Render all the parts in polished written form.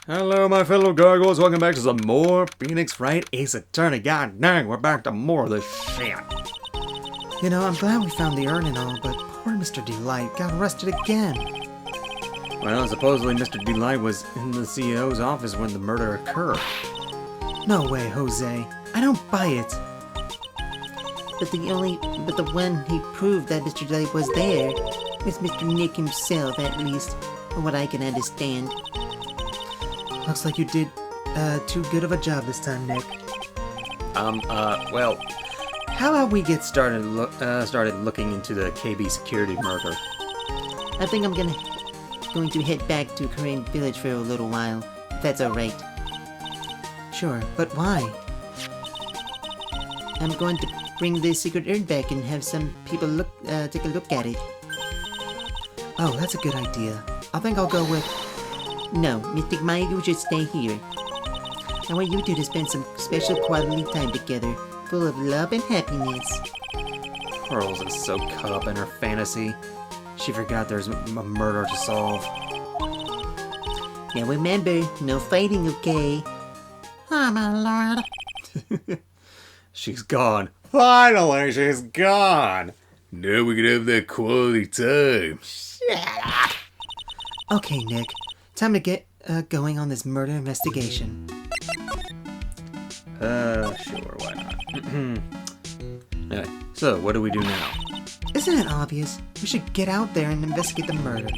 Hello, my fellow gargoyles. Welcome back to some more Phoenix Wright Ace Attorney. God dang, we're back to more of this shit. You know, I'm glad we found the urn and all, but poor Mr. Delight got arrested again. Well, supposedly Mr. Delight was in the CEO's office when the murder occurred. No way, Jose. I don't buy it. But the one who proved that Mr. Delight was there was Mr. Nick himself, at least, from what I can understand. Looks like you did too good of a job this time, Nick. Well, how about we get started looking into the KB security murder? I think I'm going to head back to Korean Village for a little while, if that's alright. Sure, but why? I'm going to bring the secret urn back and have some people take a look at it. Oh, that's a good idea. I think I'll go with... No, Mystic Maya, you should stay here. I want you two to spend some special quality time together, full of love and happiness. Pearls is so caught up in her fantasy. She forgot there's a murder to solve. Now remember, no fighting, okay? Ah, my lord. She's gone. Finally, she's gone. Now we can have that quality time. Okay, Nick. Time to get going on this murder investigation. Sure, why not? Alright, so what do we do now? Isn't it obvious? We should get out there and investigate the murder.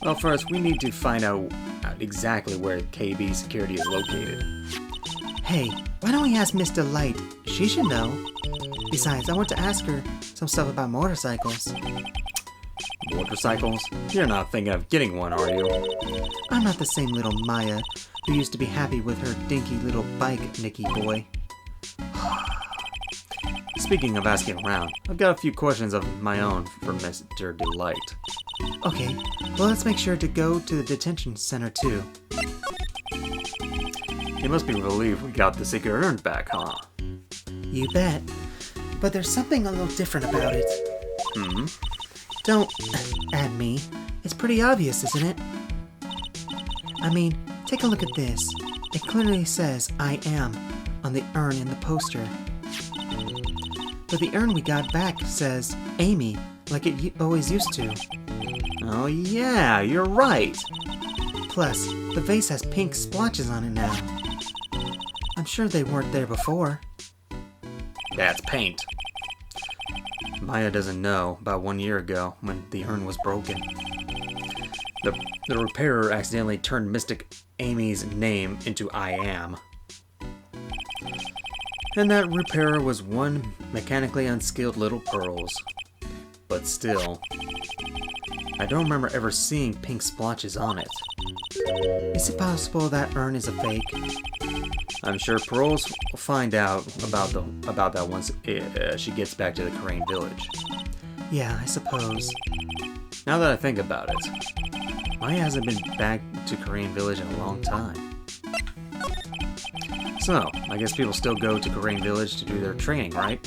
Well, first, we need to find out exactly where KB security is located. Hey, why don't we ask Miss Delight? She should know. Besides, I want to ask her some stuff about motorcycles. Motorcycles? You're not thinking of getting one, are you? I'm not the same little Maya who used to be happy with her dinky little bike, Nicky boy. Speaking of asking around, I've got a few questions of my own for Mr. Delight. Okay, well let's make sure to go to the detention center too. You must be relieved we got the secret urn back, huh? You bet. But there's something a little different about it. Hmm? Don't add me. It's pretty obvious, isn't it? I mean, take a look at this. It clearly says, I am, on the urn in the poster. But the urn we got back says, Amy, like it always used to. Oh yeah, you're right. Plus, the vase has pink splotches on it now. I'm sure they weren't there before. That's paint. Maya doesn't know about 1 year ago when the urn was broken. The repairer accidentally turned Mystic Amy's name into I am. And that repairer was one mechanically unskilled little Pearls. But still, I don't remember ever seeing pink splotches on it. Is it possible that urn is a fake? I'm sure Pearls will find out about that once she gets back to the Korean village. Yeah, I suppose. Now that I think about it, Maya hasn't been back to Korean village in a long time. So, I guess people still go to Korean village to do their training, right?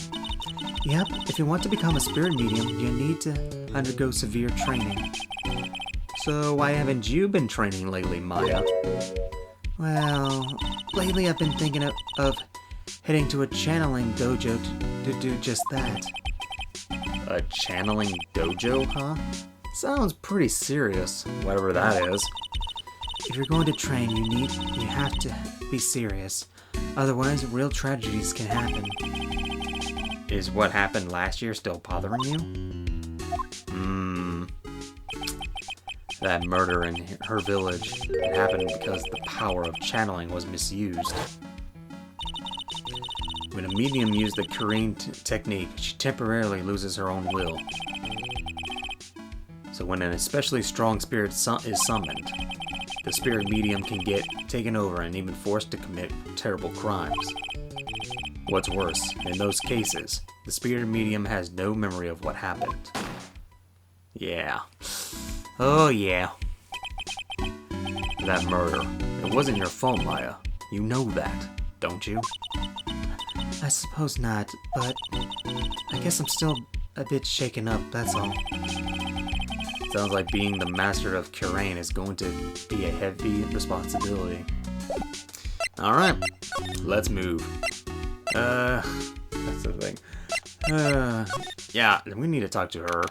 Yep, if you want to become a spirit medium, you need to undergo severe training. So why haven't you been training lately, Maya? Well, lately I've been thinking of heading to a channeling dojo to do just that. A channeling dojo, huh? Sounds pretty serious, whatever that is. If you're going to train, you have to be serious. Otherwise, real tragedies can happen. Is what happened last year still bothering you? That murder in her village happened because the power of channeling was misused. When a medium used the Korean technique, she temporarily loses her own will. So when an especially strong spirit is summoned, the spirit medium can get taken over and even forced to commit terrible crimes. What's worse, in those cases, the spirit medium has no memory of what happened. Yeah. Oh yeah. That murder. It wasn't your fault, Maya. You know that, don't you? I suppose not, but I guess I'm still a bit shaken up, that's all. Sounds like being the master of Kurain is going to be a heavy responsibility. Alright, let's move. That's the thing. Yeah, we need to talk to her.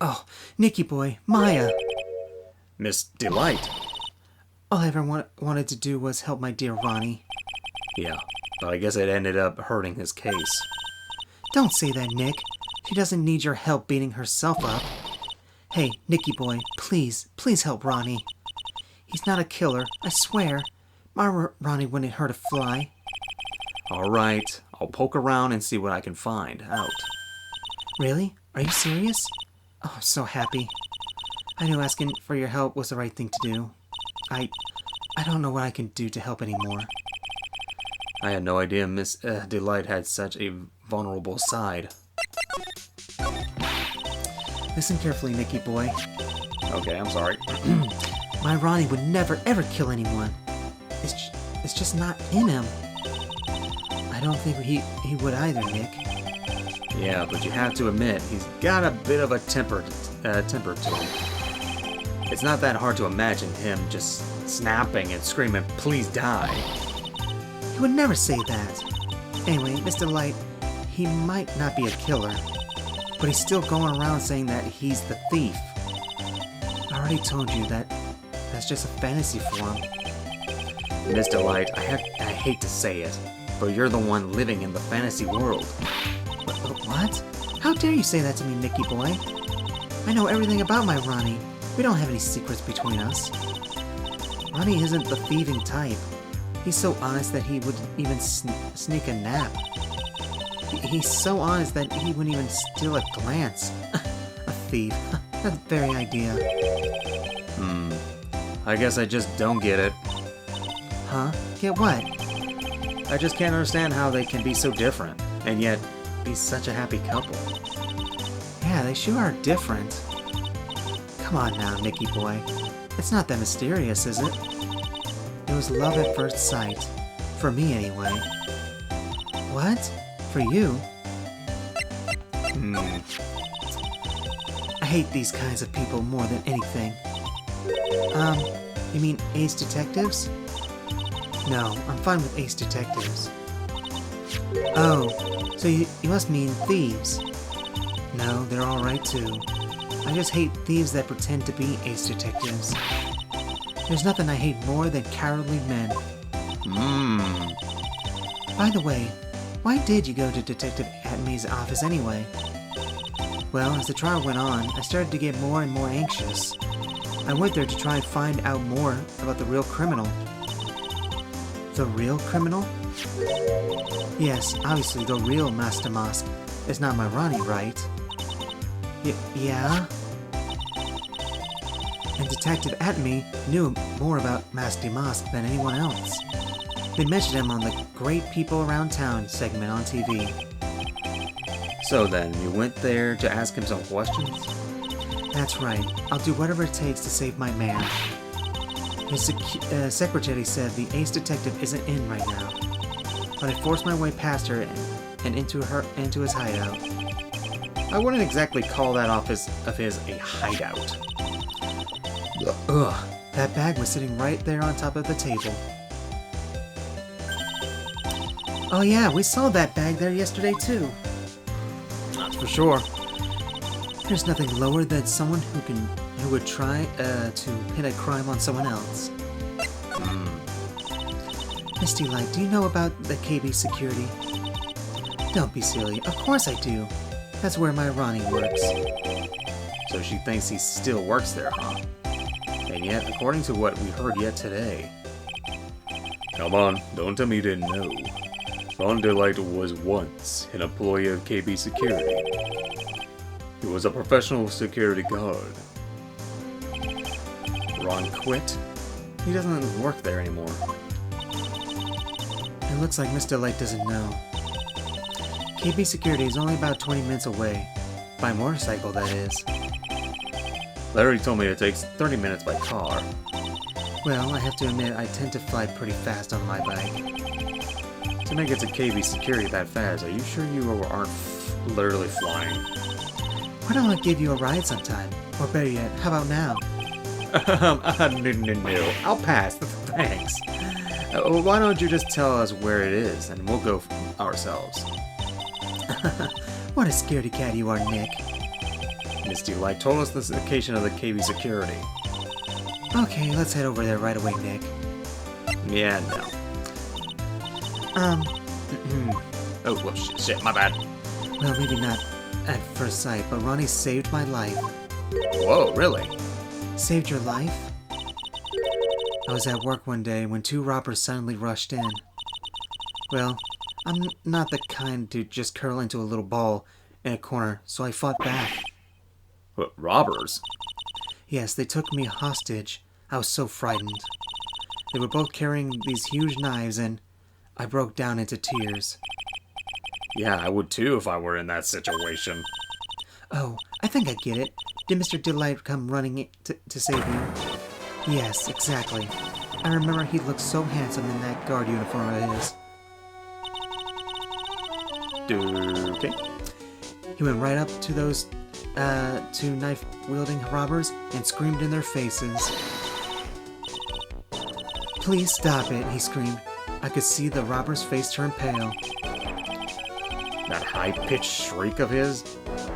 Oh, Nicky boy, Maya. Miss Delight. All I ever wanted to do was help my dear Ronnie. Yeah, but I guess it ended up hurting his case. Don't say that, Nick. She doesn't need your help beating herself up. Hey, Nicky boy, please help Ronnie. He's not a killer, I swear. My Ronnie wouldn't hurt a fly. Alright, I'll poke around and see what I can find out. Really? Are you serious? Oh, I'm so happy. I knew asking for your help was the right thing to do. I don't know what I can do to help anymore. I had no idea Miss Delight had such a vulnerable side. Listen carefully, Nicky boy. Okay, I'm sorry. My Ronnie would never ever kill anyone. It's just not in him. I don't think he would either, Nick. Yeah, but you have to admit, he's got a bit of a temper to him. It's not that hard to imagine him just snapping and screaming, "Please die." He would never say that. Anyway, Mr. Light, he might not be a killer, but he's still going around saying that he's the thief. I already told you that that's just a fantasy for him. Miss Delight, I hate to say it, but you're the one living in the fantasy world. What? How dare you say that to me, Nicky boy? I know everything about my Ronnie. We don't have any secrets between us. Ronnie isn't the thieving type. He's so honest that he wouldn't even sneak a nap. He's so honest that he wouldn't even steal a glance. A thief. That very idea. I guess I just don't get it. Huh? Get what? I just can't understand how they can be so different, and yet be such a happy couple. Yeah, they sure are different. Come on now, Nicky boy. It's not that mysterious, is it? It was love at first sight. For me, anyway. What? For you? I hate these kinds of people more than anything. You mean ace detectives? No, I'm fine with ace detectives. Oh, so you must mean thieves. No, they're alright too. I just hate thieves that pretend to be ace detectives. There's nothing I hate more than cowardly men. By the way, why did you go to Detective Atmey's office anyway? Well, as the trial went on, I started to get more and more anxious. I went there to try and find out more about the real criminal. The real criminal? Yes, obviously the real Master Mosk is not my Ronnie, right? Yeah? And Detective Atmey knew more about Master Mosk than anyone else. They mentioned him on the Great People Around Town segment on TV. So then, you went there to ask him some questions? That's right. I'll do whatever it takes to save my man. His secretary said the ace detective isn't in right now, but I forced my way past her and into his hideout. I wouldn't exactly call that office of his a hideout. Ugh, that bag was sitting right there on top of the table. Oh yeah, we saw that bag there yesterday too. That's for sure. There's nothing lower than someone who would try to pin a crime on someone else. Misty Light, do you know about the KB security? Don't be silly. Of course I do. That's where my Ronnie works. So she thinks he still works there, huh? And yet, according to what we heard yet today... Come on, don't tell me you didn't know. Ron Delight was once an employee of KB Security. He was a professional security guard. Ron quit? He doesn't work there anymore. It looks like Mr. Light doesn't know. KB Security is only about 20 minutes away. By motorcycle, that is. Larry told me it takes 30 minutes by car. Well, I have to admit I tend to fly pretty fast on my bike. To make it to KB Security that fast, are you sure you aren't literally flying? Why don't I give you a ride sometime? Or better yet, how about now? No. I'll pass. Thanks. Why don't you just tell us where it is, and we'll go ourselves. What a scaredy cat you are, Nick. Misty Light told us the location of the KV security. Okay, let's head over there right away, Nick. Yeah, no. Oh, whoops, shit, my bad. Well, maybe not at first sight, but Ronnie saved my life. Whoa, really? Saved your life? I was at work one day when 2 robbers suddenly rushed in. Well, I'm not the kind to just curl into a little ball in a corner, so I fought back. What, robbers? Yes, they took me hostage. I was so frightened. They were both carrying these huge knives, and I broke down into tears. Yeah, I would too if I were in that situation. Oh, I think I get it. Did Mr. Delight come running to save you? Yes, exactly. I remember he looked so handsome in that guard uniform of his. Okay. He went right up to those 2 knife-wielding robbers and screamed in their faces. Please stop it, he screamed. I could see the robber's face turn pale. That high-pitched shriek of his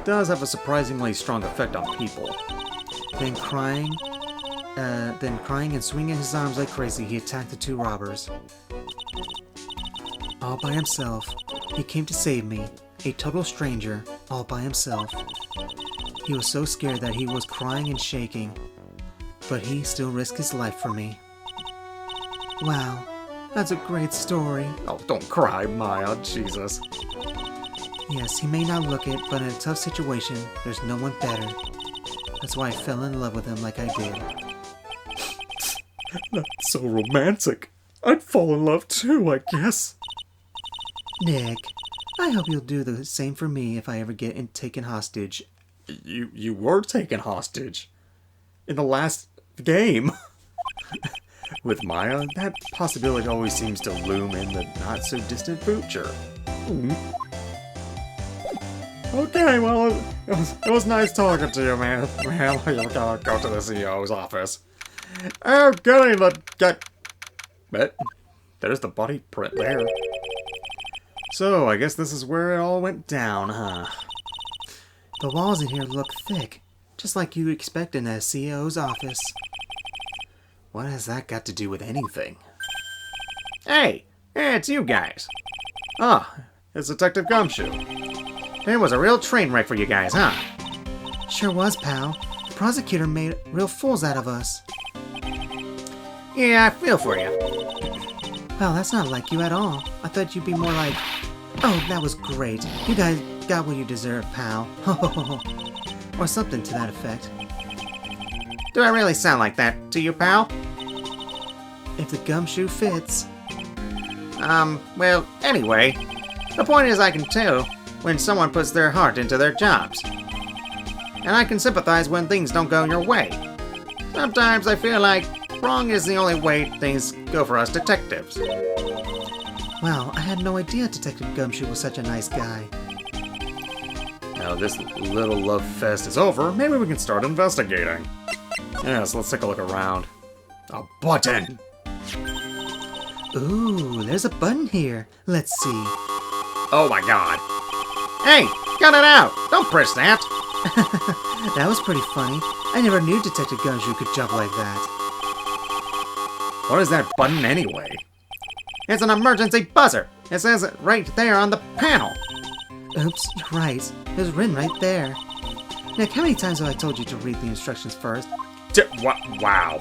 does have a surprisingly strong effect on people. Then crying and swinging his arms like crazy, he attacked the 2 robbers. All by himself, he came to save me, a total stranger, all by himself. He was so scared that he was crying and shaking, but he still risked his life for me. Wow, that's a great story. Oh, don't cry, Maya, Jesus. Yes, he may not look it, but in a tough situation, there's no one better. That's why I fell in love with him like I did. That's so romantic. I'd fall in love too, I guess. Nick, I hope you'll do the same for me if I ever get taken hostage. You were taken hostage. In the last game. With Maya, that possibility always seems to loom in the not-so-distant future. Okay, well, it was nice talking to you, man. Well, you gotta go to the CEO's office. Oh, goody, but there's the body print there. So, I guess this is where it all went down, huh? The walls in here look thick, just like you'd expect in a CEO's office. What has that got to do with anything? Hey, it's you guys. Ah, it's Detective Gumshoe. It was a real train wreck for you guys, huh? Sure was, pal. The prosecutor made real fools out of us. Yeah, I feel for you. Well, that's not like you at all. I thought you'd be more like, oh, that was great. You guys got what you deserve, pal. Or something to that effect. Do I really sound like that to you, pal? If the gumshoe fits. Well, anyway, the point is I can tell when someone puts their heart into their jobs. And I can sympathize when things don't go your way. Sometimes I feel like wrong is the only way things go for us detectives. Wow, I had no idea Detective Gumshoe was such a nice guy. Now this little love fest is over, maybe we can start investigating. Yes, let's take a look around. A button! Ooh, there's a button here. Let's see. Oh my god. Hey, cut it out! Don't press that! That was pretty funny. I never knew Detective Gumshoe could jump like that. What is that button anyway? It's an emergency buzzer! It says it right there on the panel! Oops, you're right. It was written right there. Nick, how many times have I told you to read the instructions first? Wow.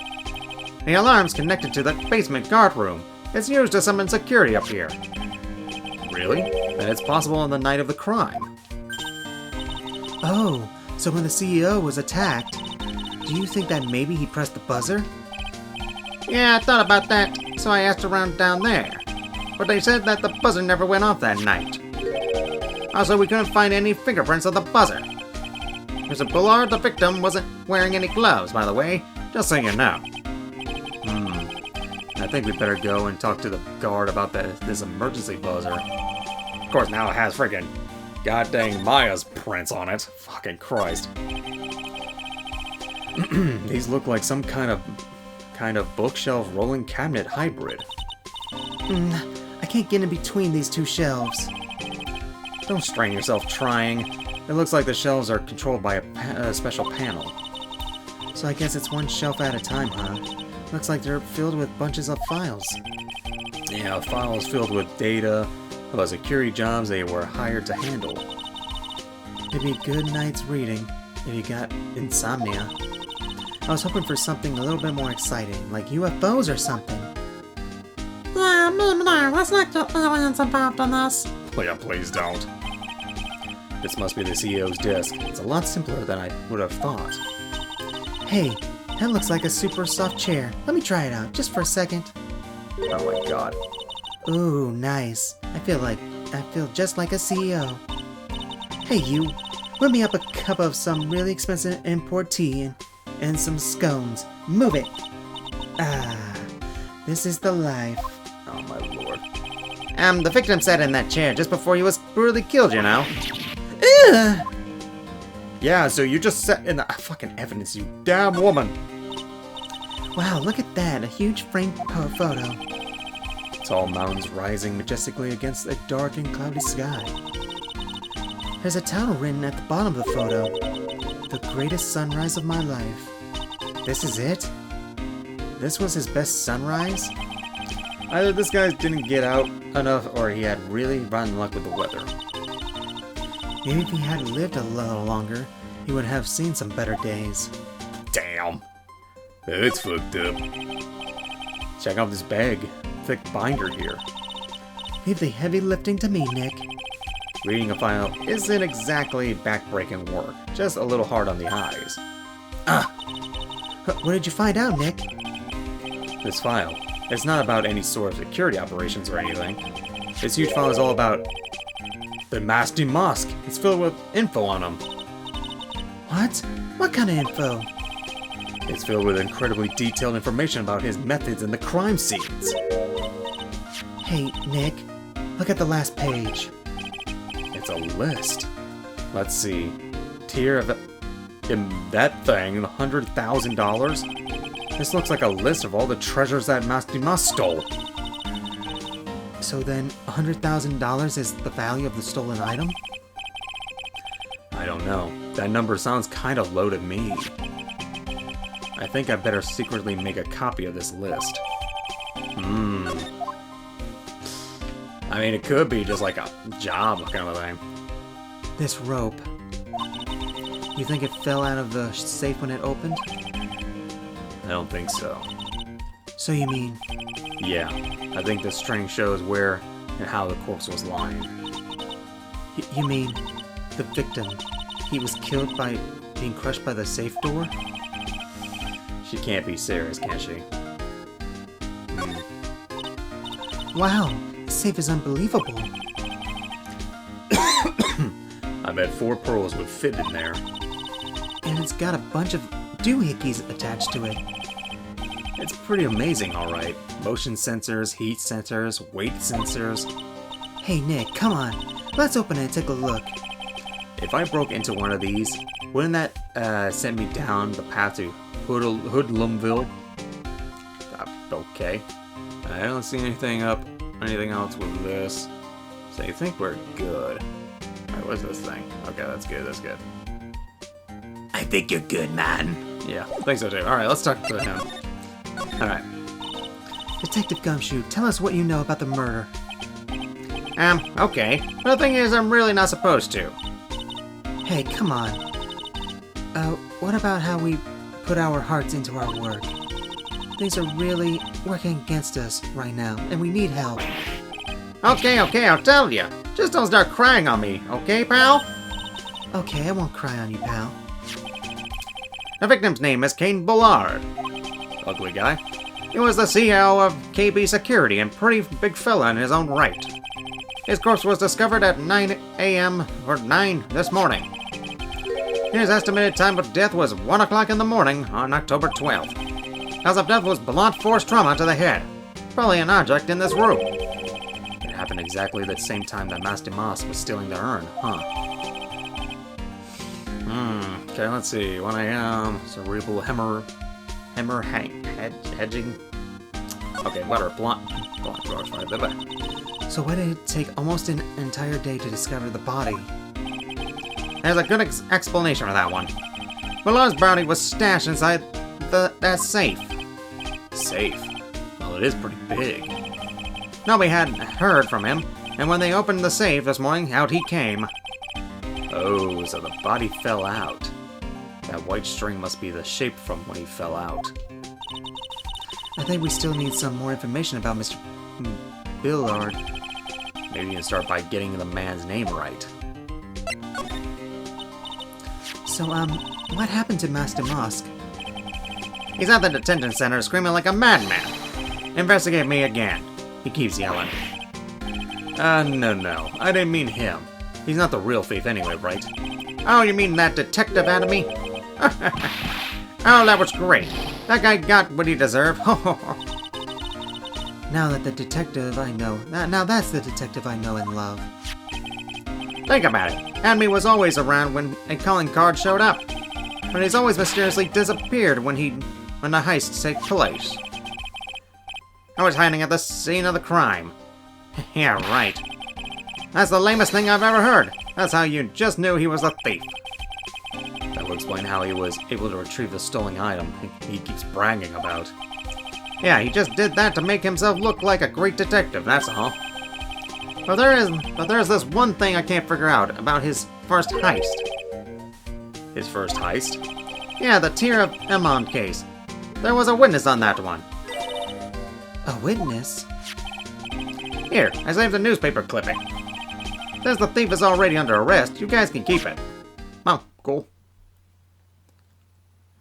The alarm's connected to the basement guard room. It's used to summon security up here. Really? Then it's possible on the night of the crime. Oh, so when the CEO was attacked, do you think that maybe he pressed the buzzer? Yeah, I thought about that, so I asked around down there. But they said that the buzzer never went off that night. Also, we couldn't find any fingerprints of the buzzer. Mr. Bullard, the victim, wasn't wearing any gloves, by the way, just so you know. I think we'd better go and talk to the guard about this emergency buzzer. Of course, now it has friggin' god dang Maya's prints on it. Fucking Christ. These look like some kind of bookshelf rolling cabinet hybrid. I can't get in between these two shelves. Don't strain yourself trying. It looks like the shelves are controlled by a special panel. So I guess it's one shelf at a time, huh? Looks like they're filled with bunches of files. Yeah, files filled with data about security jobs they were hired to handle. It'd be a good night's reading if you got insomnia. I was hoping for something a little bit more exciting, like UFOs or something. Yeah, maybe no. Let's not get aliens involved in this. Please don't. This must be the CEO's desk. It's a lot simpler than I would have thought. Hey, that looks like a super soft chair. Let me try it out, just for a second. Oh my god. Ooh, nice. I feel just like a CEO. Hey you, whip me up a cup of some really expensive import tea and some scones. Move it! Ah, this is the life. Oh my lord. The victim sat in that chair just before he was brutally killed, you know. Ugh! Yeah, so you just sat in the fucking evidence, you damn woman. Wow, look at that, a huge framed photo. Tall mountains rising majestically against a dark and cloudy sky. There's a title written at the bottom of the photo. The greatest sunrise of my life. This is it? This was his best sunrise? Either this guy didn't get out enough or he had really rotten luck with the weather. Maybe if he had lived a little longer, he would have seen some better days. Damn. It's fucked up. Check out this bag. Thick binder here. Leave the heavy lifting to me, Nick. Reading a file isn't exactly backbreaking work. Just a little hard on the eyes. What did you find out, Nick? This file. It's not about any sort of security operations or anything. This huge file is all about the Masked Mosque. It's filled with info on him. What? What kind of info? It's filled with incredibly detailed information about his methods in the crime scenes. Hey, Nick, look at the last page. It's a list. Let's see. Tier of that thing, $100,000. This looks like a list of all the treasures that Mastima stole. So then, $100,000 is the value of the stolen item? I don't know. That number sounds kind of low to me. I think I better secretly make a copy of this list. I mean, it could be just like a job kind of a thing. This rope. You think it fell out of the safe when it opened? I don't think so. So you mean... Yeah, I think the string shows where and how the corpse was lying. You mean the victim? He was killed by being crushed by the safe door? She can't be serious, can she? Wow, the safe is unbelievable. I bet 4 pearls would fit in there. And it's got a bunch of doohickeys attached to it. It's pretty amazing, alright. Motion sensors, heat sensors, weight sensors. Hey Nick, come on. Let's open it and take a look. If I broke into one of these, wouldn't that send me down the path to Hoodlumville? Okay. I don't see anything else with this. So you think we're good. Alright, what's this thing? Okay, that's good, that's good. I think you're good, man. Yeah, I think so too. Alright, let's talk to him. Alright. Detective Gumshoe, tell us what you know about the murder. Okay. But the thing is, I'm really not supposed to. Hey, come on. What about how we put our hearts into our work? Things are really working against us right now, and we need help. Okay, I'll tell you. Just don't start crying on me, okay, pal? Okay, I won't cry on you, pal. The victim's name is Kane Bullard. Ugly guy. He was the CEO of KB Security and pretty big fella in his own right. His corpse was discovered at 9 a.m. or 9 this morning. His estimated time of death was 1 o'clock in the morning on October 12th. Cause of death was blunt force trauma to the head. Probably an object in this room. It happened exactly the same time that Master Moss was stealing the urn, huh? Okay, let's see. 1 a.m. Cerebral hedging. Okay, whatever. Blunt drawers. Bye. So why did it take almost an entire day to discover the body? There's a good explanation for that one. Millar's bounty was stashed inside that safe. Safe? Well, it is pretty big. Nobody had heard from him, and when they opened the safe this morning, out he came. Oh, so the body fell out. That white string must be the shape from when he fell out. I think we still need some more information about Mr. Billard. Maybe you can start by getting the man's name right. So, what happened to Master Mosk? He's at the detention center screaming like a madman. Investigate me again. He keeps yelling. No. I didn't mean him. He's not the real thief anyway, right? Oh, you mean that detective out of me? Oh, that was great. That guy got what he deserved. Now that the detective I know... Now that's the detective I know and love. Think about it. Adamy was always around when a calling card showed up. But he's always mysteriously disappeared when the heists take place. I was hiding at the scene of the crime. Yeah, right. That's the lamest thing I've ever heard. That's how you just knew he was a thief. That would explain how he was able to retrieve the stolen item he keeps bragging about. Yeah, he just did that to make himself look like a great detective, that's all. But there's this one thing I can't figure out about his first heist. His first heist? Yeah, the Tear of Emon case. There was a witness on that one. A witness? Here, I saved a newspaper clipping. Since the thief is already under arrest, you guys can keep it. Oh, cool.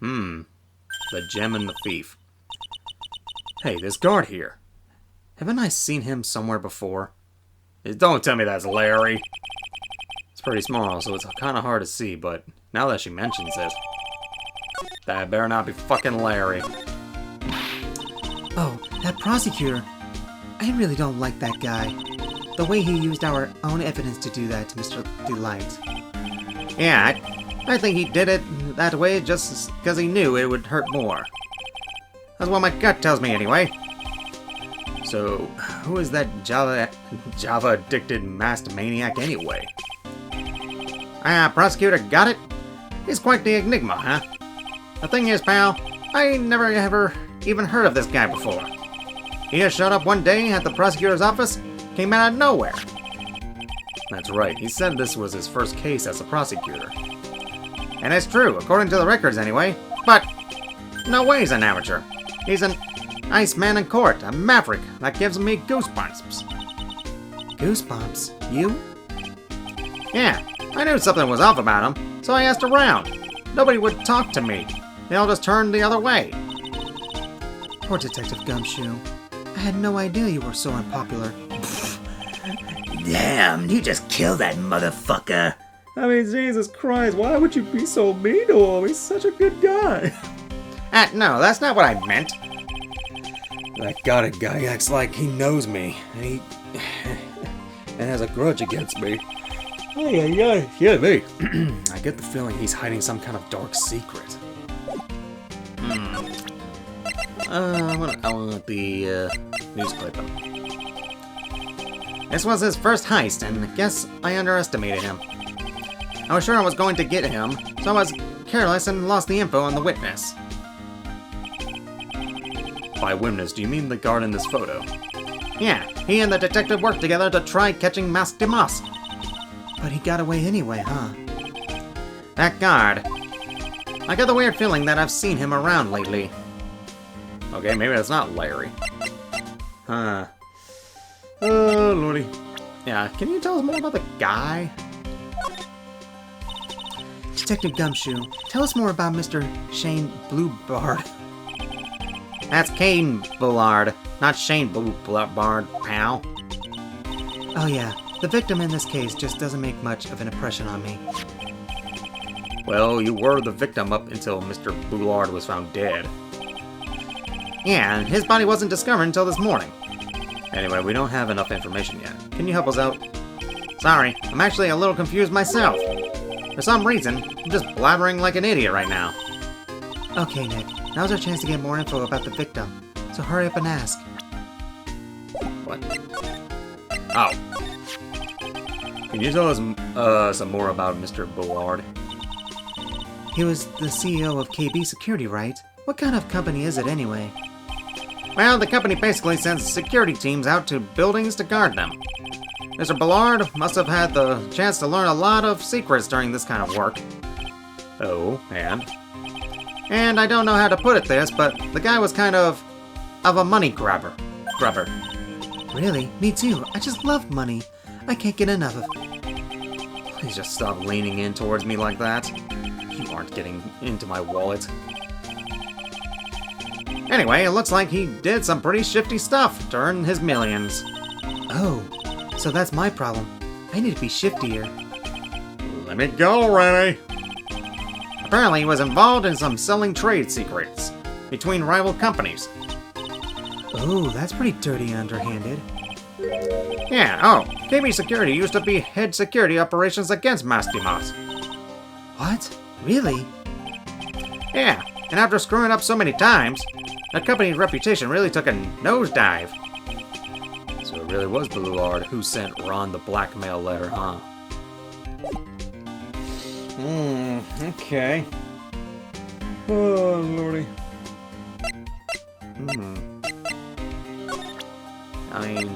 The gem and the thief. Hey, this guard here. Haven't I seen him somewhere before? Don't tell me that's Larry. It's pretty small, so it's kind of hard to see, but now that she mentions it, that better not be fucking Larry. Oh, that prosecutor. I really don't like that guy. The way he used our own evidence to do that to Mr. Delight. Yeah, I think he did it that way just because he knew it would hurt more. That's what my gut tells me anyway. So, who is that Java-addicted masked maniac anyway? Prosecutor got it? He's quite the enigma, huh? The thing is, pal, I never ever even heard of this guy before. He just showed up one day at the prosecutor's office, came out of nowhere. That's right, he said this was his first case as a prosecutor. And it's true, according to the records anyway. But, no way he's an amateur. He's an Iceman in court, a maverick that gives me goosebumps. Goosebumps? You? Yeah, I knew something was off about him, so I asked around. Nobody would talk to me. They all just turned the other way. Poor Detective Gumshoe. I had no idea you were so unpopular. Damn, you just killed that motherfucker. I mean, Jesus Christ, why would you be so mean to him? He's such a good guy. No, that's not what I meant. That Goddard guy acts like he knows me, and and has a grudge against me. Yeah, me. I get the feeling he's hiding some kind of dark secret. I want the news clip. This was his first heist, and I guess I underestimated him. I was sure I was going to get him, so I was careless and lost the info on the witness. By witness, do you mean the guard in this photo? Yeah, he and the detective worked together to try catching Master Moss. But he got away anyway, huh? That guard. I got the weird feeling that I've seen him around lately. Okay, maybe that's not Larry. Huh. Oh, lordy. Yeah, can you tell us more about the guy? Detective Gumshoe, tell us more about Mr. Shane Bluebard. That's Kane Bullard, not Shane Bullard, pal. Oh yeah, the victim in this case just doesn't make much of an impression on me. Well, you were the victim up until Mr. Bullard was found dead. Yeah, and his body wasn't discovered until this morning. Anyway, we don't have enough information yet. Can you help us out? Sorry, I'm actually a little confused myself. For some reason, I'm just blabbering like an idiot right now. Okay, Nick. Now's our chance to get more info about the victim. So hurry up and ask. What? Oh. Can you tell us some more about Mr. Bullard? He was the CEO of KB Security, right? What kind of company is it anyway? Well, the company basically sends security teams out to buildings to guard them. Mr. Bullard must have had the chance to learn a lot of secrets during this kind of work. Oh, and? And I don't know how to put it this, but the guy was kind of a money grubber. Really? Me too. I just love money. I can't get enough of it. Please just stop leaning in towards me like that. You aren't getting into my wallet. Anyway, it looks like he did some pretty shifty stuff to earn his millions. Oh, so that's my problem. I need to be shiftier. Let me go, Rennie! Apparently he was involved in some selling trade secrets between rival companies. Oh, that's pretty dirty and underhanded. Yeah, oh, KB Security used to be head security operations against Mastimos. What? Really? Yeah, and after screwing up so many times, the company's reputation really took a nosedive. So it really was Bullard who sent Ron the blackmail letter, huh? Okay. Oh, lordy. I mean,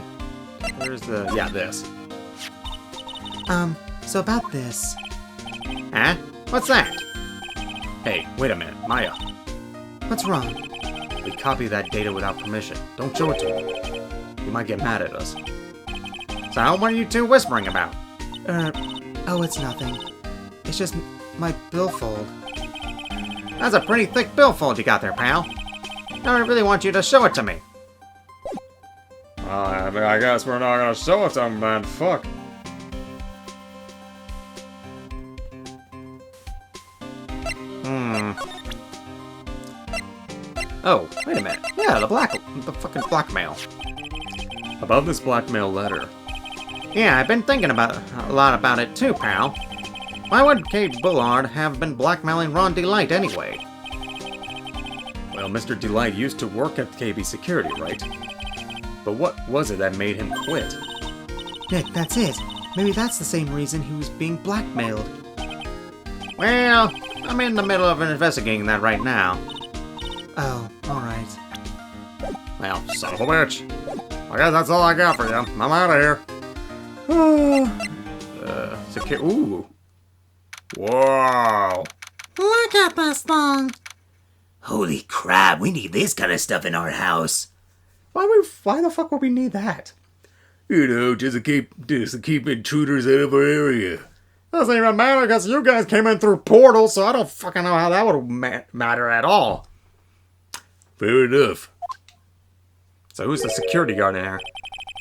where's the... yeah, this. So about this. Huh? What's that? Hey, wait a minute, Maya. What's wrong? We copy that data without permission. Don't show it to him. He might get mad at us. So what are you two whispering about? Oh, it's nothing. It's just my billfold. That's a pretty thick billfold you got there, pal. Now I really want you to show it to me. Well, I guess we're not gonna show it to him, then. Fuck. Oh, wait a minute. Yeah, the fucking blackmail. Above this blackmail letter. Yeah, I've been thinking a lot about it too, pal. Why would Kate Bullard have been blackmailing Ron Delight anyway? Well, Mr. Delight used to work at KB Security, right? But what was it that made him quit? Nick, that's it. Maybe that's the same reason he was being blackmailed. Well, I'm in the middle of investigating that right now. Oh, alright. Well, son of a bitch. I guess that's all I got for you. I'm out of here. Ooh. Whoa. Look at this thing. Holy crap, we need this kind of stuff in our house. Why the fuck would we need that? You know, just to keep intruders out of our area. Doesn't even matter because you guys came in through portals, so I don't fucking know how that would matter at all. Fair enough. So who's the security guard in there?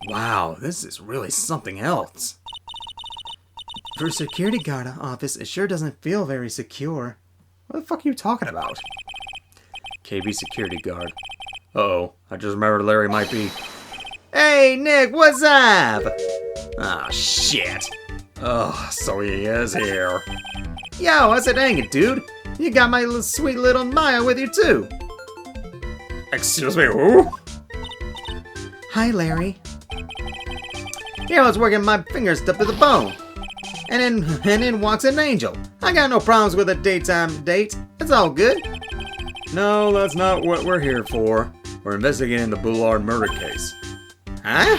Wow, this is really something else. For a security guard office, it sure doesn't feel very secure. What the fuck are you talking about? KB security guard. Uh-oh, I just remembered Larry might be... Hey, Nick, what's up? Ah, shit. Oh, so he is here. Yo, what's it hanging, dude? You got my sweet little Maya with you, too. Excuse me, who? Hi, Larry. Yeah, I was working my fingers up to the bone. And in walks an angel. I got no problems with a daytime date. It's all good. No, that's not what we're here for. We're investigating the Bullard murder case. Huh?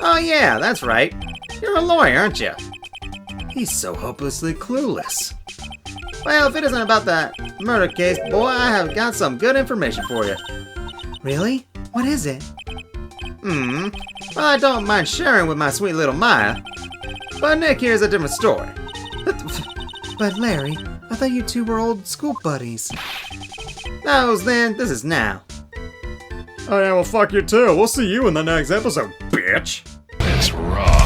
Oh yeah, that's right. You're a lawyer, aren't you? He's so hopelessly clueless. Well, if it isn't about that murder case, boy, I have got some good information for you. Really? What is it? Well, I don't mind sharing with my sweet little Maya. But Nick here's a different story. But Larry, I thought you two were old school buddies. That was then, this is now. Oh yeah, well fuck you too. We'll see you in the next episode, bitch. Let's rock.